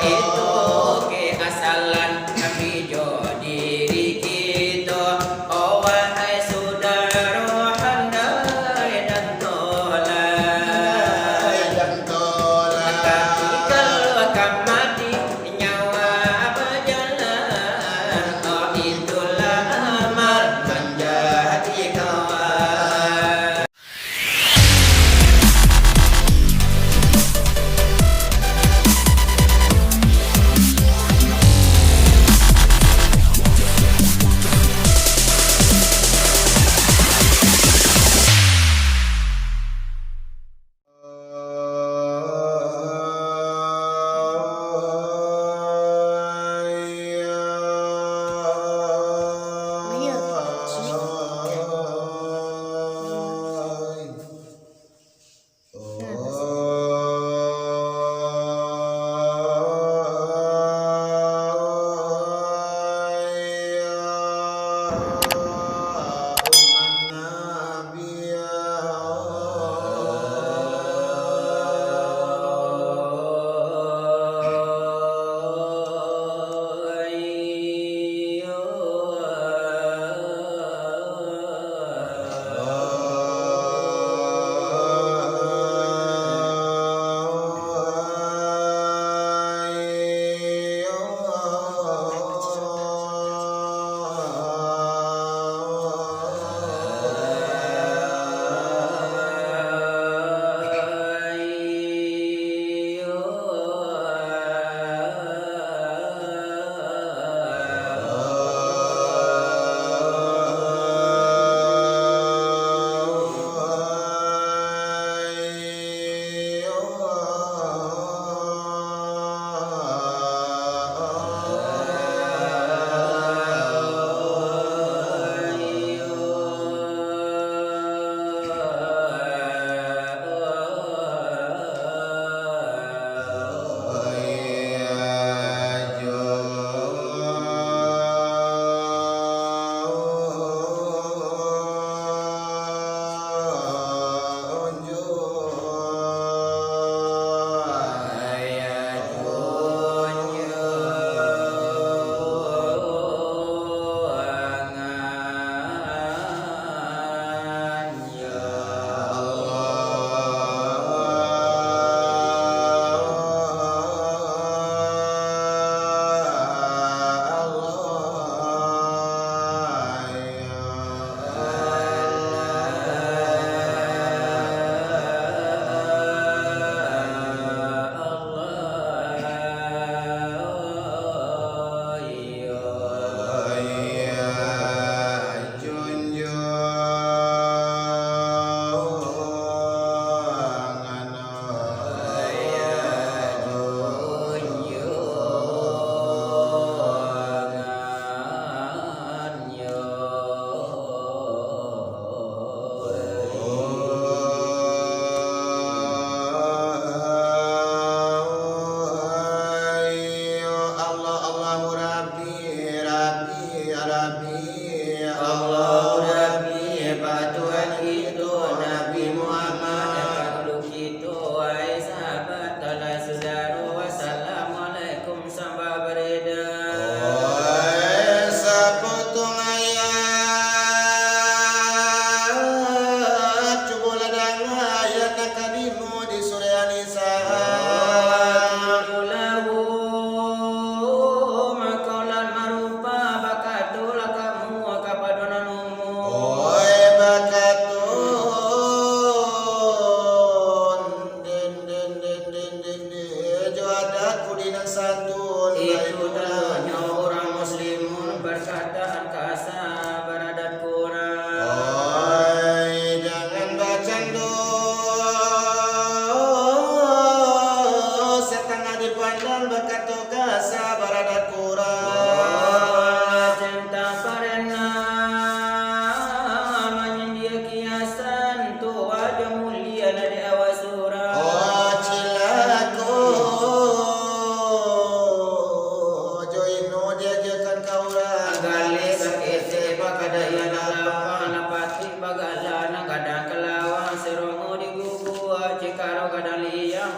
itu ke asalan tapi jo diri kita. Oh wahai saudara handai dan tolak, tapi kalau akan mati nyawa berjalan. Oh itulah amal menjadi kawan.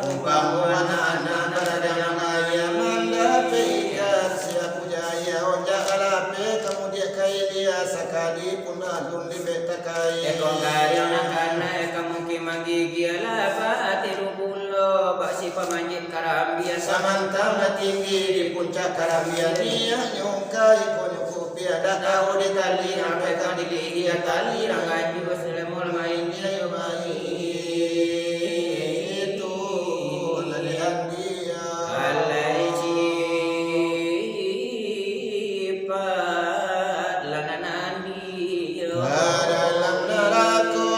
Umpamana anak-anak yang ayam terbang tinggi di puncak Karabiania nyungkai kunyukupi ada tahu di tali sampai kau di tali ranganju selemol main dia itu lalihan dia alai cipat lananan dia dalam neraka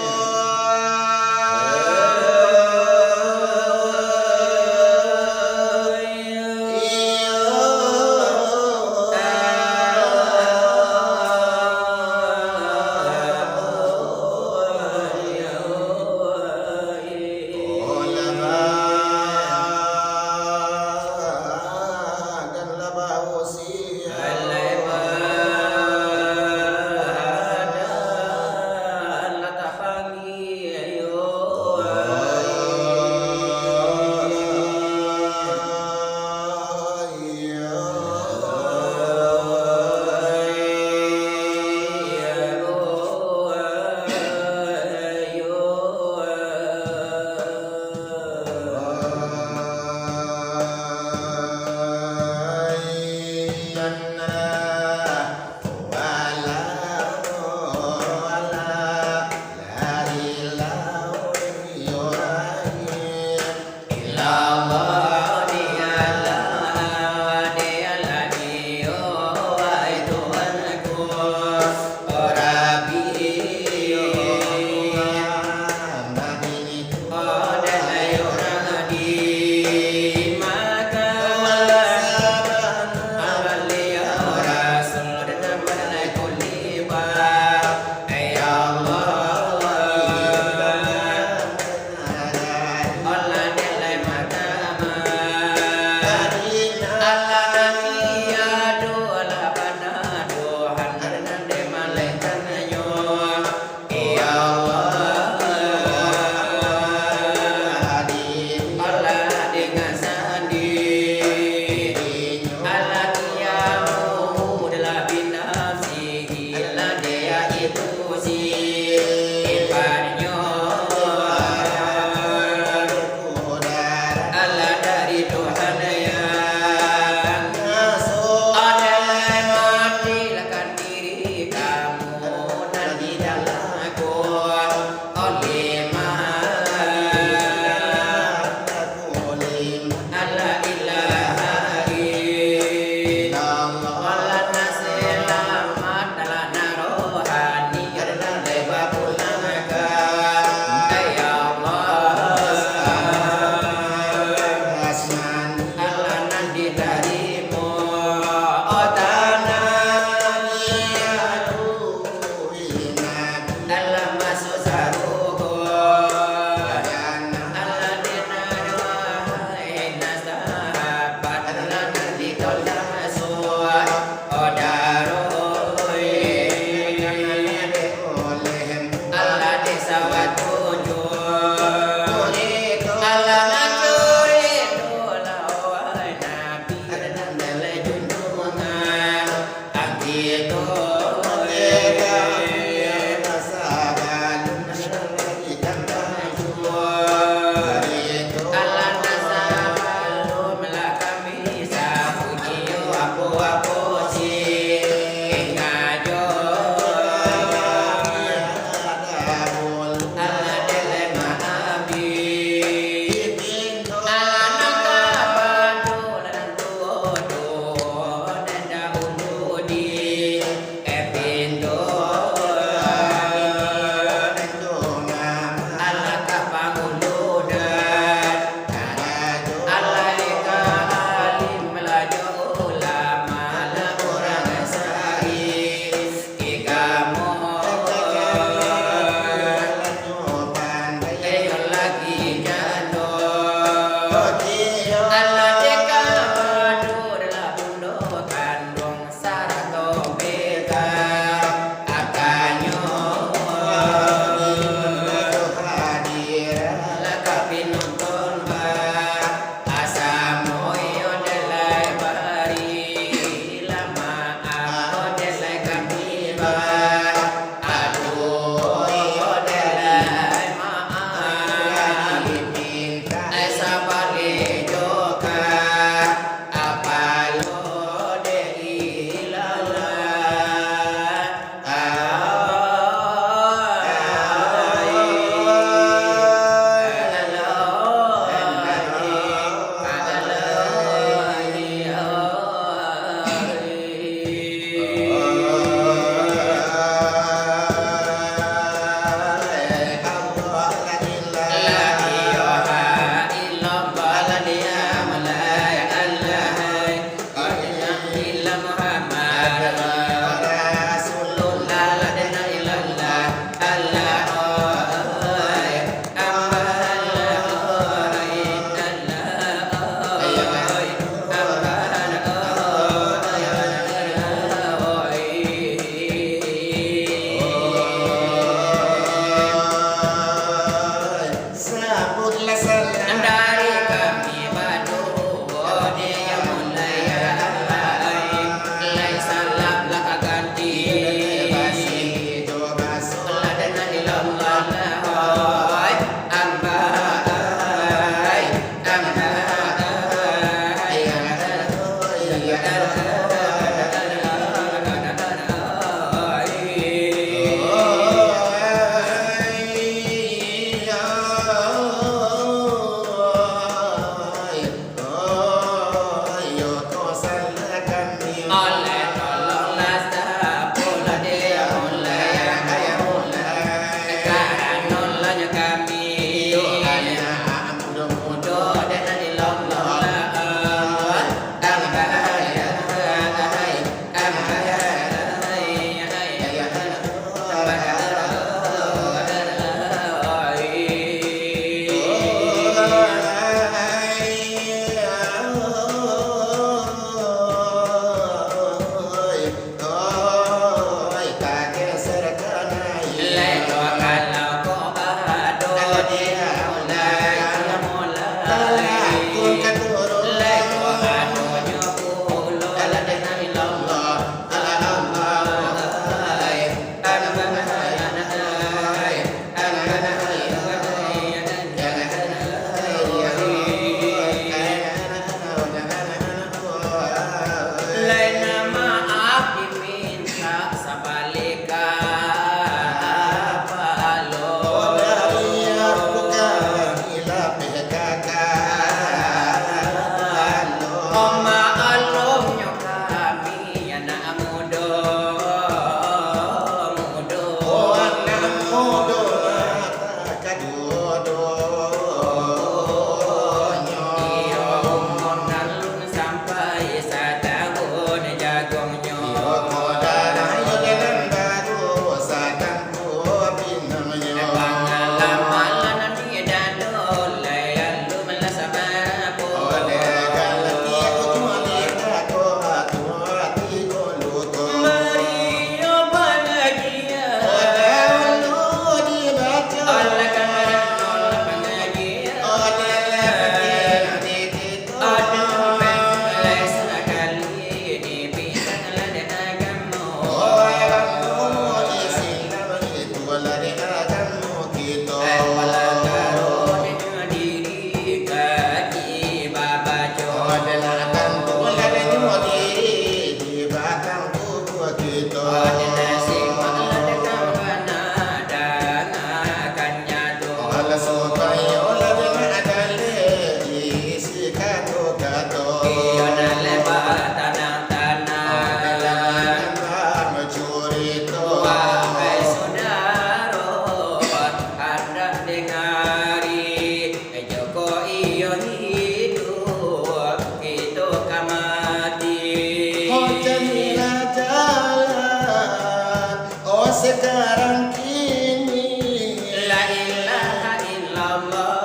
Sekarang kini La ilaha illallah,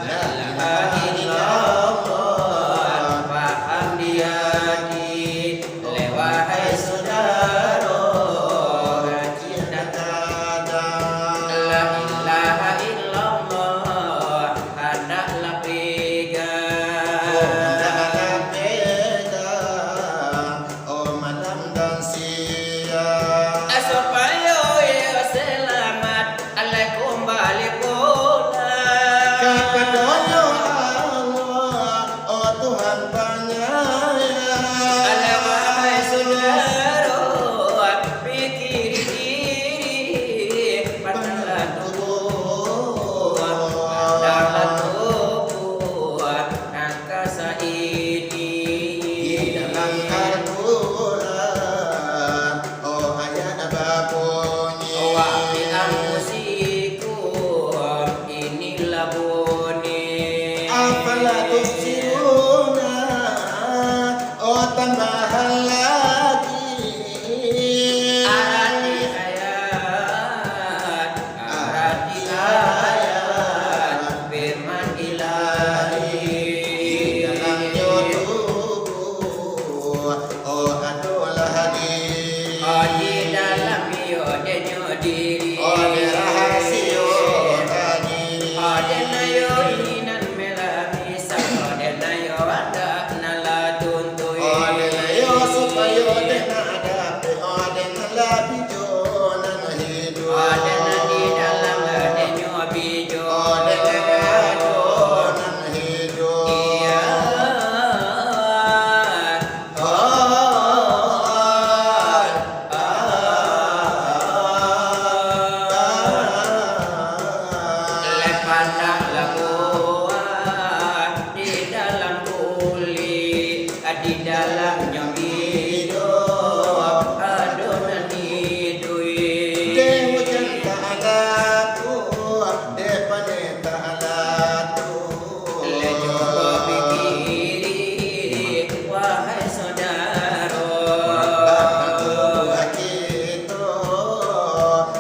la ilaha illallah, paham dia di lewahai saudara cinta kata. La ilaha illallah, hendaklah pegang. Supaya ia selamat, Allah kembali pulang kepadanya Allah, oh Tuhan penyayang. Allah wahai saudara, pikir diri, pandanglah tubuh, angkasa ini. Di dalam Al-Quran, oh ayat babunyi, Wahai anfusikum, inilah bunyi. apalah tufsiruna, oh tambahan lagi. Arati ayat, firman ilahi. Di dalam tubuh, oh adulah hadir. Di dalam yodenya diri. Oh dirahasio tadi. Nayo inan melamisa, nayo ada nala tuntui. Oh delayo supaya dena adape, oh dena labi jonan hidup. Ada di dalam ladenya bijo. Oh dena jonan hidup. Iya. Pandanglah kuat di dalam kulit, di dalamnya hidup, adonan hidui. Dewa janta alatu, depane ta'alatu. Coba pikiri, wahai saudara. Tuhan kita,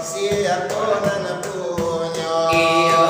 siapa nan punya. Iya.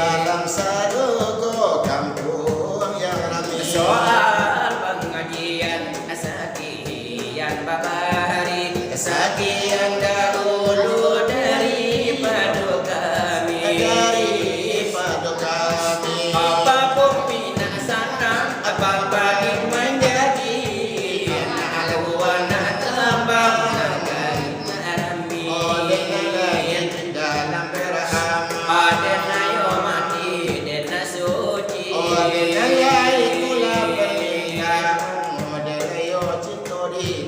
dalam satu kampung yang ramai. Soal pengajian sekian babari, sekian dahulu daripada kami. Apapun binasana, apa-apa yang menjadi anak tembang negari marami. Dalam berama Adena yo mati, dena suci.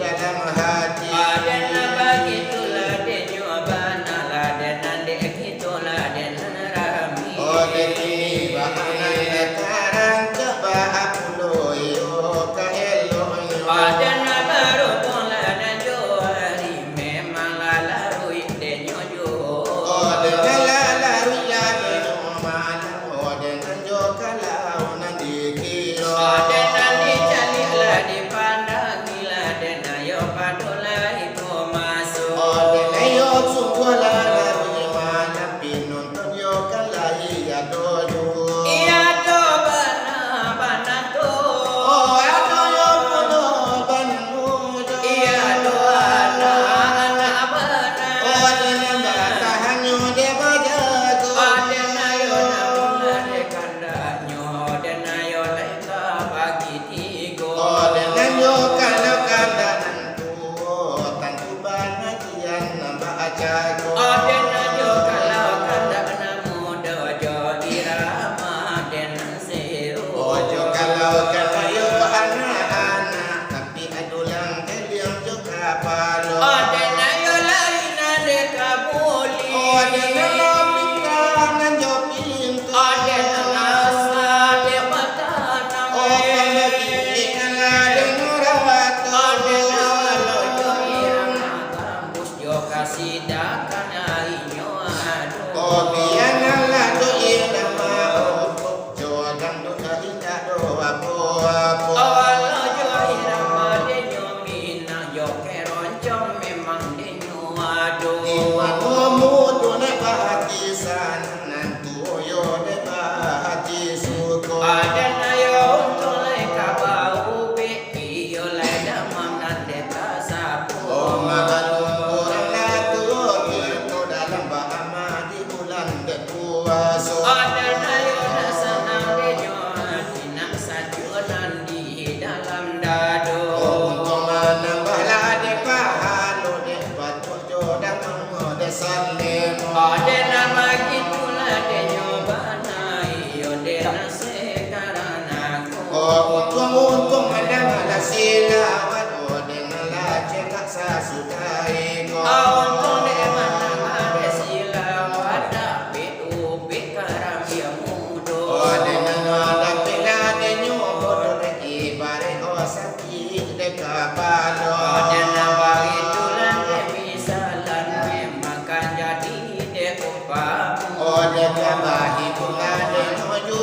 dalam hati. Adena bagi tulah denyo bana la dena dek itulah dena rami. Ini bahanan sekarang coba aku yo ka elo yo. Adena baru pola dan jo hari memang lalarui denyo jo. Dengan lalu ya denyo malam dengan jo kalau nanti kiro. Adena dicari lah dipandangi lah dena yo padola itu masuk. Dengan yo sungguh lalu malam pinonton yo kalau ya dojo. Iya to bana to. Ato yo puno banudo. Iya to anak bana. Dengan batahan yo de bajago. Adena yo namula de kandanyo dena yo leka bagi tigo. Dengan yo kalau kandanan tuo tantu bahagian nambah ajago. Adena yo kalau kandana muda jo irama dena seru. Ojo kalau kata yo anak-anak tapi adulang kalian juga palo. Adena yo laina de kabuli. Dengan lo pintanan yo pintu. Adena nasa de matana Pembagian ladeng rawat. Adena lo jo irama kampus jo kasih dakan ainyo aduh. Biar ngalah do irama jodan do indah do apo-apo. Awalo jo irama denyo mina jo keroncong memang denyo aduh. Imamu do ne bahagisan nantu yo de bahagi suko. Adena yo tolai kabau be iyo lai damam nande kasapu. Magalung orang latu itu dalam bahama di bulan berpuasa. Adena yo nasanang denyo tina sajuanan di dalam dado. Untuk menambah lade pahalo de batu jodan mengode salemo. Adena bagi tula denyo bana iyo dena sekarang aku. Untung ada malah silawat dengan lacet tak sasudai ko. Auntung de mana ada silawat tapi ubi karam dia mudo. Dengan ada pilane nyobor ibare ko sakit de kapalo. Adena bagi tulan de misalan memang kan jadi de upamu. Dengan bahi bulane noju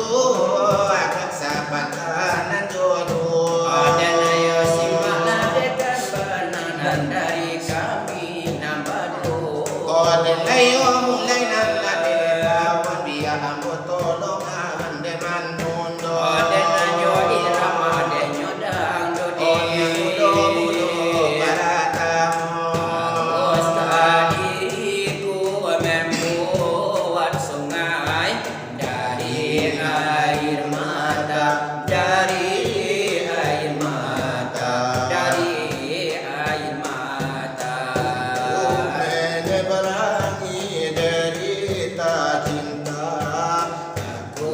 agak sabatanan jodoh. Adena yo simala de kan benanan dari kami nambadu. Dengan yo mulai nanda de lawan biar ambo tolongan de manundo. Adena yo irama de nyodang do di. Bos tadiku membuat sungai dari air mata, dari air mata, dari air mata. Menebarangi derita cinta. Aku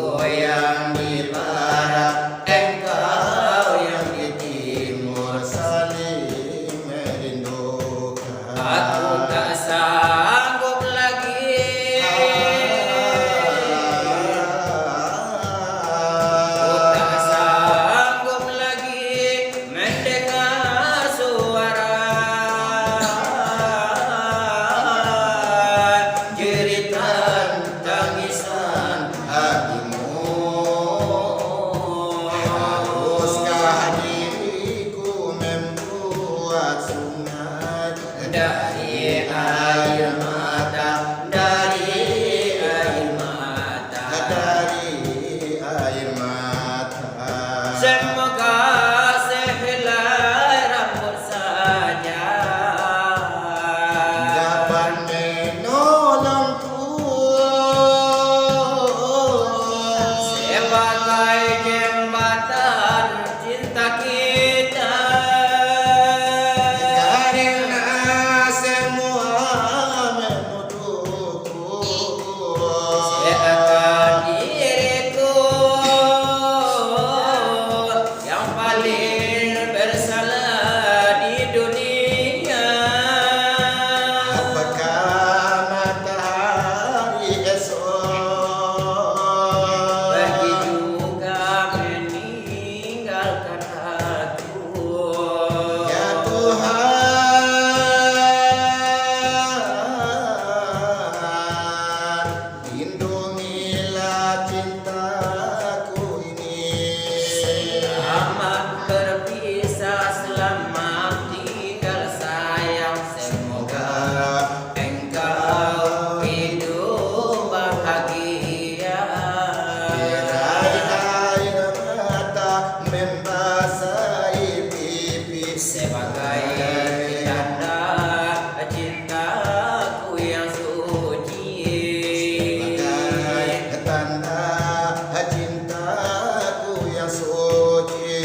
sebagai jembatan cinta kita. Karena semua menuduhku Seakan diriku yang paling bersalah di dunia. apakah matahari esok Pergi juga meninggalkan aku. ya Tuhan, lindungilah cintaku ini. Selamat berpisah, selamat tinggal sayang. Semoga engkau hidup bahagia. Tirai air mata membasahi pipi Sebagai tanda cintaku yang suci. sebagai tanda cintaku yang suci.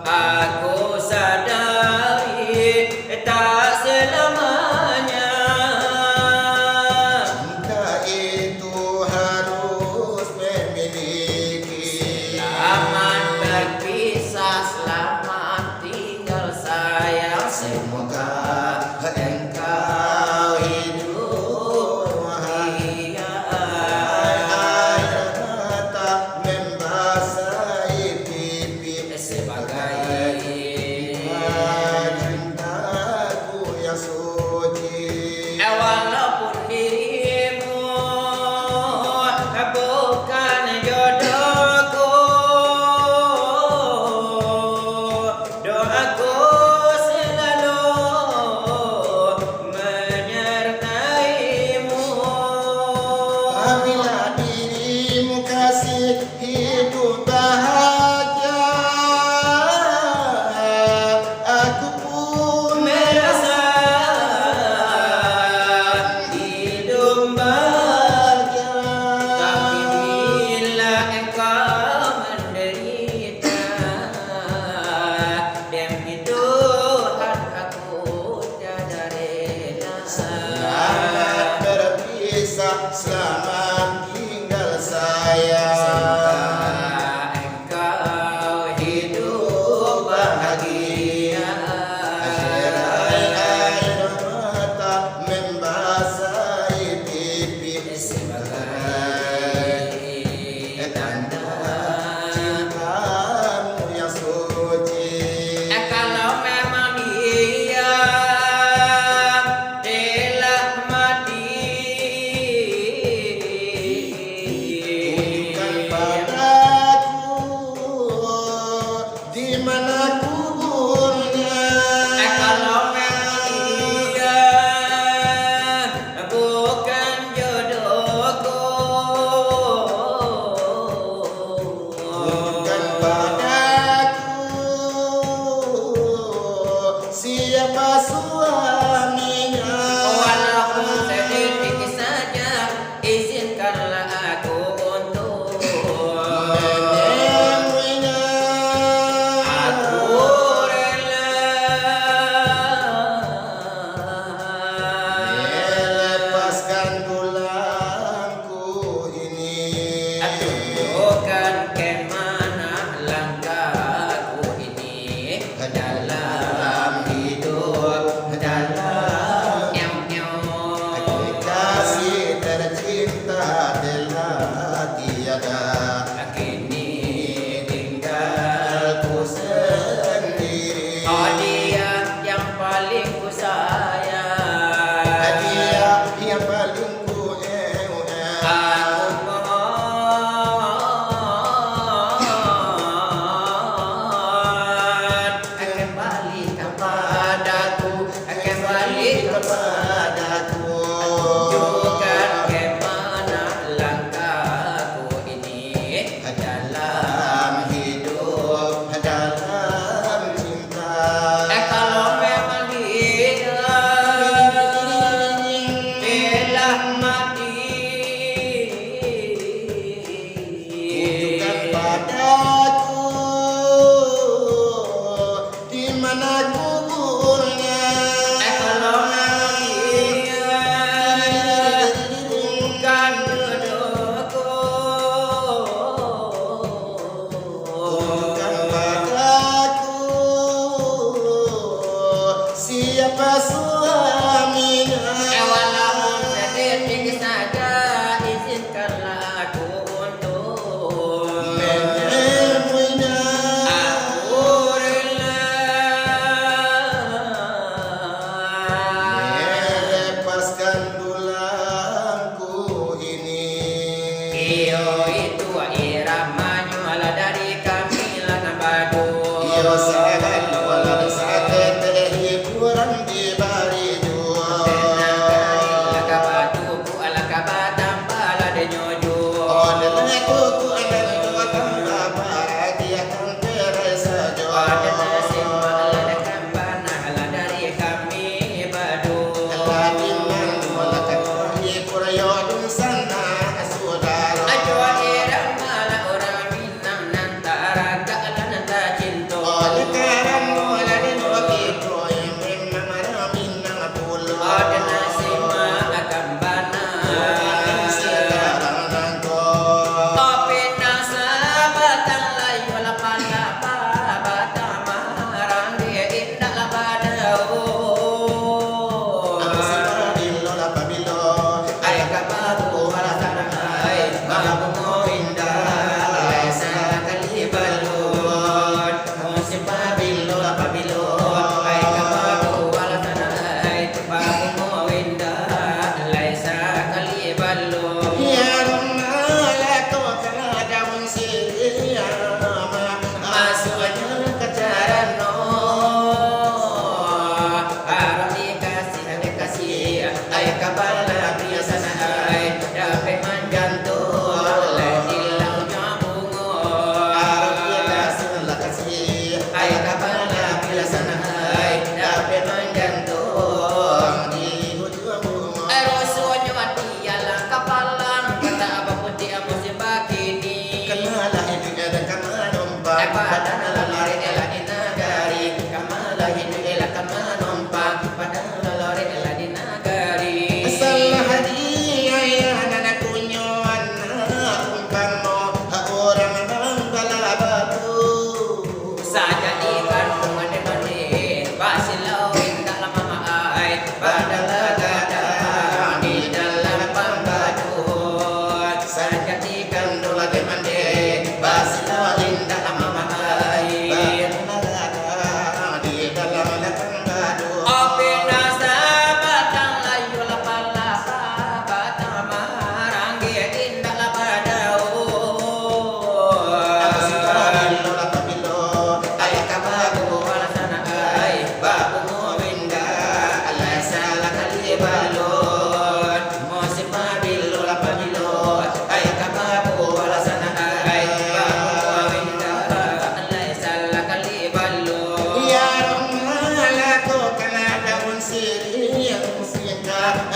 Aku sadari tak selamanya Cinta itu harus memiliki. selamat berpisah, selamat tinggal sayang. Semoga engkau hidup bahagia. Air mata membasahi pipi Sebagai cintaku yang suci. walaupun dirimu bukan jodohku, doaku selalu menyertaimu. Apabila dirimu kasih hidup bahagia, aku pun Merasa hidup bahagia. Tapi bila engkau menderita, demi Tuhan aku tiada rela. selamat berpisah, selamat tinggal sayang. Semoga engkau hidup bahagia. Tirai air mata membasahi pipi Sebagai tanda cintamu yang suci. kalau memang dia telah mati, Tunjukkan padaku di mana kuburnya. kalau memang dia bukan jodohku, Tunjukkan padaku siapa suaminya. walaupun sedetik saja, izinkanlah aku untuk Menemuinya. aku rela Melepaskan tulangku ini. tunjukkan kemana langkahku ini dalam hidup, dalam Kasih tercinta telah tiada. kini tinggalku Sendiri. oh dia yang paling ku sayang. Dia yang paling ku Aku mohon kembali kepadaku, kembali kepadaku. tunjukkan kemana langkahku ini dalam hidup, Dalam cinta. kalau memang dia balon Mosip mabilul apabilo Ay kakabu wala sana ay Bago winda Alay sala kali balon Ya Rahman la ko kana daun siri yang musika